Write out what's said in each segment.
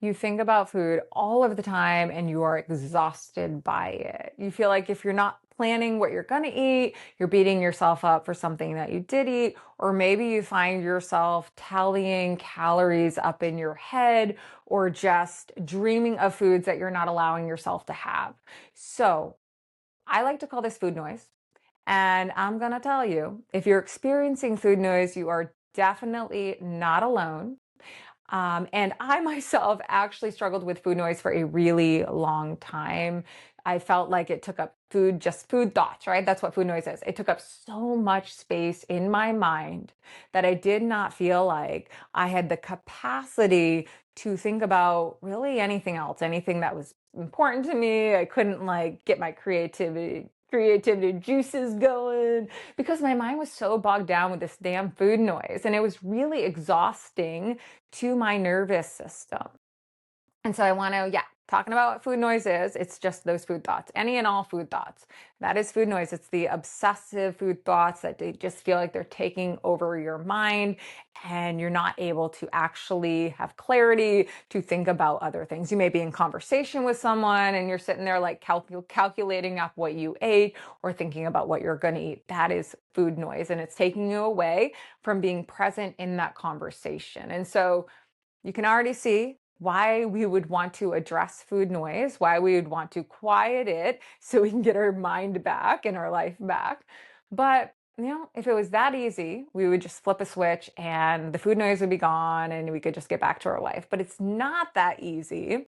You think about food all of the time and you are exhausted by it. You feel like if you're not planning what you're going to eat, you're beating yourself up for something that you did eat, or maybe you find yourself tallying calories up in your head or just dreaming of foods that you're not allowing yourself to have. So I like to call this food noise. And I'm going to tell you, if you're experiencing food noise, you are definitely not alone. And I myself actually struggled with food noise for a really long time. I felt like it took up food, just food thoughts, right? That's what food noise is. It took up so much space in my mind that I did not feel like I had the capacity to think about really anything else, anything that was important to me. I couldn't like get my creativity juices going because my mind was so bogged down with this damn food noise, and it was really exhausting to my nervous system. And so I want to, yeah, talking about what food noise is, it's just those food thoughts, any and all food thoughts. That is food noise. It's the obsessive food thoughts that they just feel like they're taking over your mind and you're not able to actually have clarity to think about other things. You may be in conversation with someone and you're sitting there like calculating up what you ate or thinking about what you're going to eat. That is food noise, and it's taking you away from being present in that conversation. And so you can already see why we would want to address food noise, why we would want to quiet it so we can get our mind back and our life back. But if it was that easy, we would just flip a switch and the food noise would be gone and we could just get back to our life. But it's not that easy.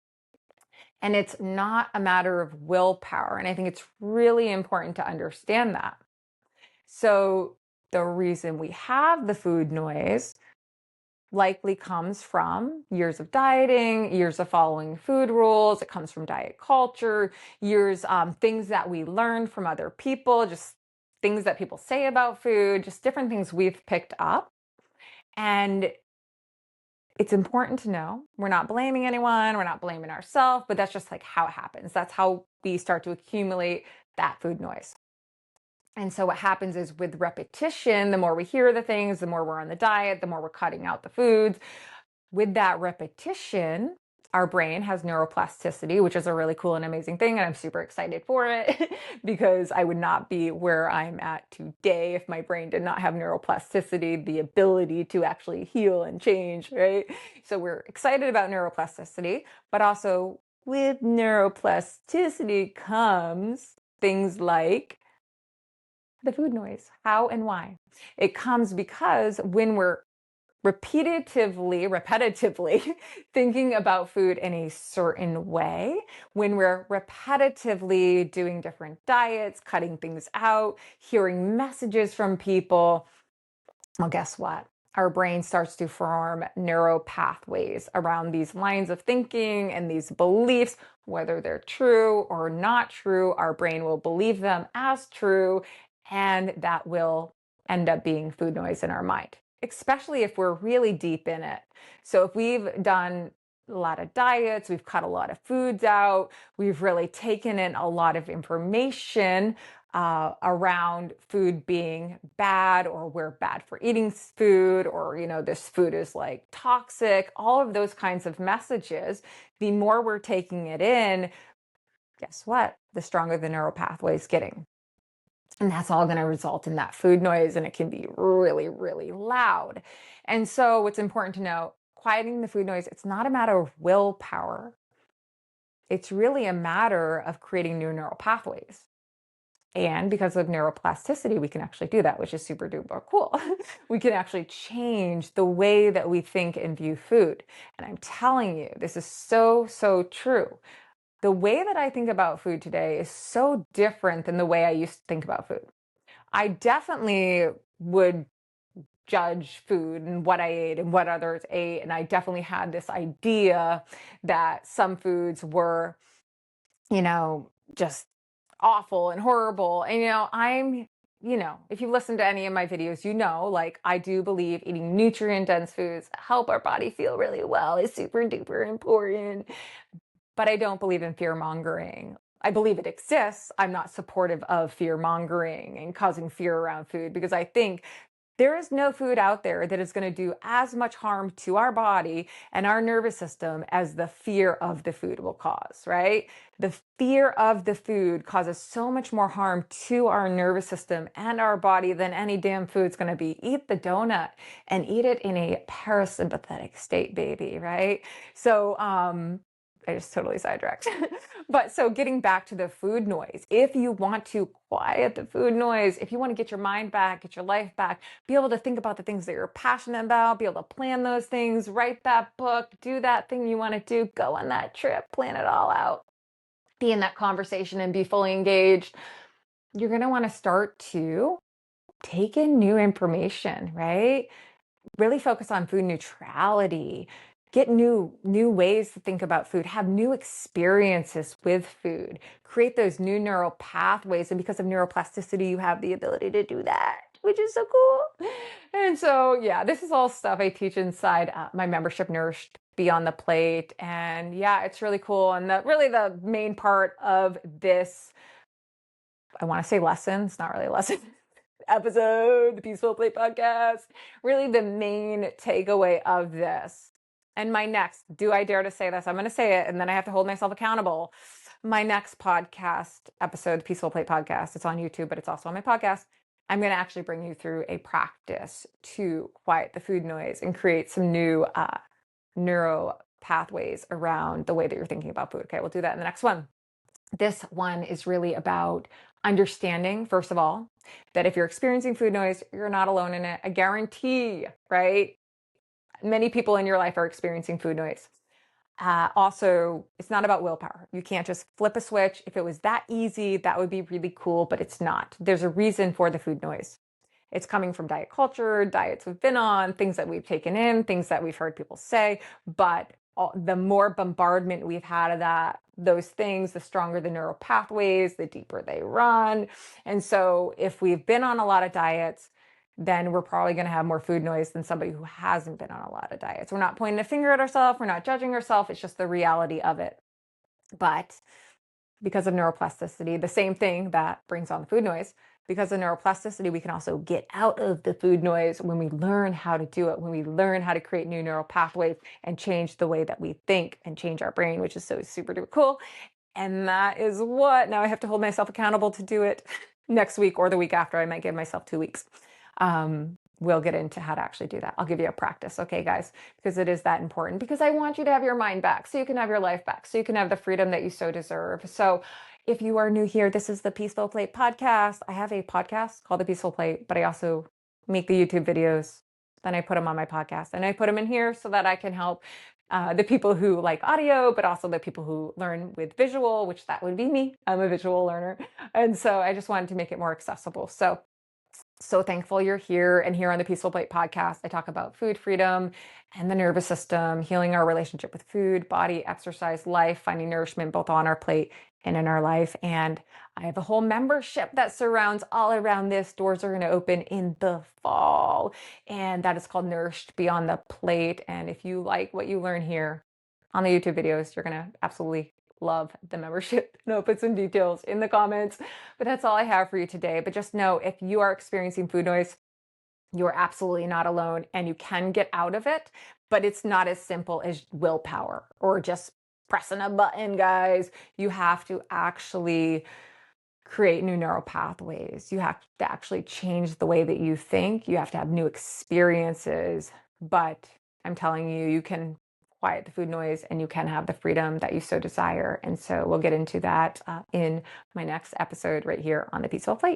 And it's not a matter of willpower. And I think it's really important to understand that. So the reason we have the food noise likely comes from years of dieting, years of following food rules. It comes from diet culture, years, things that we learned from other people, just things that people say about food, just different things we've picked up. And it's important to know we're not blaming anyone, we're not blaming ourselves, but that's just like how it happens. That's how we start to accumulate that food noise. And so what happens is with repetition, the more we hear the things, the more we're on the diet, the more we're cutting out the foods. With that repetition, our brain has neuroplasticity, which is a really cool and amazing thing. And I'm super excited for it because I would not be where I'm at today if my brain did not have neuroplasticity, the ability to actually heal and change, right? So we're excited about neuroplasticity, but also with neuroplasticity comes things like the food noise. How and why? It comes because when we're repetitively thinking about food in a certain way, when we're repetitively doing different diets, cutting things out, hearing messages from people, well, guess what? Our brain starts to form neural pathways around these lines of thinking and these beliefs, whether they're true or not true. Our brain will believe them as true, and that will end up being food noise in our mind, especially if we're really deep in it. So if we've done a lot of diets, we've cut a lot of foods out, we've really taken in a lot of information around food being bad, or we're bad for eating food, or this food is like toxic, all of those kinds of messages. The more we're taking it in, guess what? The stronger the neural pathway is getting. And that's all going to result in that food noise, and it can be really, really loud. And so what's important to know, quieting the food noise, it's not a matter of willpower. It's really a matter of creating new neural pathways. And because of neuroplasticity, we can actually do that, which is super duper cool. We can actually change the way that we think and view food. And I'm telling you, this is so, so true. The way that I think about food today is so different than the way I used to think about food. I definitely would judge food and what I ate and what others ate. And I definitely had this idea that some foods were, just awful and horrible. And, if you listen to any of my videos, like I do believe eating nutrient dense foods help our body feel really well is super duper important. But I don't believe in fear mongering. I believe it exists. I'm not supportive of fear mongering and causing fear around food because I think There is no food out there that is going to do as much harm to our body and our nervous system as the fear of the food will cause, right? The fear of the food causes so much more harm to our nervous system and our body than any damn food's going to be. Eat the donut and eat it in a parasympathetic state, baby, right? So, I just totally sidetracked. But so getting back to the food noise, if you want to quiet the food noise, if you want to get your mind back, get your life back, be able to think about the things that you're passionate about, be able to plan those things, write that book, do that thing you want to do, go on that trip, plan it all out, be in that conversation and be fully engaged, you're going to want to start to take in new information, right? Really focus on food neutrality, get new ways to think about food, have new experiences with food, create those new neural pathways. And because of neuroplasticity, you have the ability to do that, which is so cool. And so, yeah, this is all stuff I teach inside my membership, Nourished Beyond the Plate. And yeah, it's really cool. And really the main part of this, I want to say lesson, it's not really a lesson, episode, the Peaceful Plate podcast, really the main takeaway of this. And my next, do I dare to say this? I'm going to say it and then I have to hold myself accountable. My next podcast episode, the Peaceful Plate podcast, it's on YouTube, but it's also on my podcast. I'm going to actually bring you through a practice to quiet the food noise and create some new neuro pathways around the way that you're thinking about food. Okay, we'll do that in the next one. This one is really about understanding, first of all, that if you're experiencing food noise, you're not alone in it. I guarantee, right? Many people in your life are experiencing food noise. Also, it's not about willpower. You can't just flip a switch. If it was that easy, that would be really cool, but it's not. There's a reason for the food noise. It's coming from diet culture, diets we've been on, things that we've taken in, things that we've heard people say. But the more bombardment we've had of those things, the stronger the neural pathways, the deeper they run. And so if we've been on a lot of diets, then we're probably going to have more food noise than somebody who hasn't been on a lot of diets. We're not pointing a finger at ourselves. We're not judging ourselves. It's just the reality of it. But because of neuroplasticity, the same thing that brings on the food noise, because of neuroplasticity, we can also get out of the food noise when we learn how to do it, when we learn how to create new neural pathways and change the way that we think and change our brain, which is so super duper cool. And that is what, now I have to hold myself accountable to do it next week or the week after. I might give myself 2 weeks. We'll get into how to actually do that. I'll give you a practice, okay, guys, because it is that important, because I want you to have your mind back so you can have your life back, so you can have the freedom that you so deserve. So if you are new here, this is the Peaceful Plate podcast. I have a podcast called The Peaceful Plate, but I also make the YouTube videos. Then I put them on my podcast and I put them in here so that I can help the people who like audio, but also the people who learn with visual, which that would be me. I'm a visual learner. And so I just wanted to make it more accessible. So thankful you're here. And here on the Peaceful Plate podcast, I talk about food freedom and the nervous system, healing our relationship with food, body, exercise, life, finding nourishment both on our plate and in our life. And I have a whole membership that surrounds all around this. Doors are going to open in the fall, and that is called Nourished Beyond the Plate. And if you like what you learn here on the YouTube videos, you're going to absolutely love the membership. And I'll put some details in the comments, but that's all I have for you today. But just know, if you are experiencing food noise, you are absolutely not alone and you can get out of it, but it's not as simple as willpower or just pressing a button, guys. You have to actually create new neural pathways. You have to actually change the way that you think. You have to have new experiences, but I'm telling you, you can quiet the food noise and you can have the freedom that you so desire. And so we'll get into that in my next episode right here on the Peaceful Plate.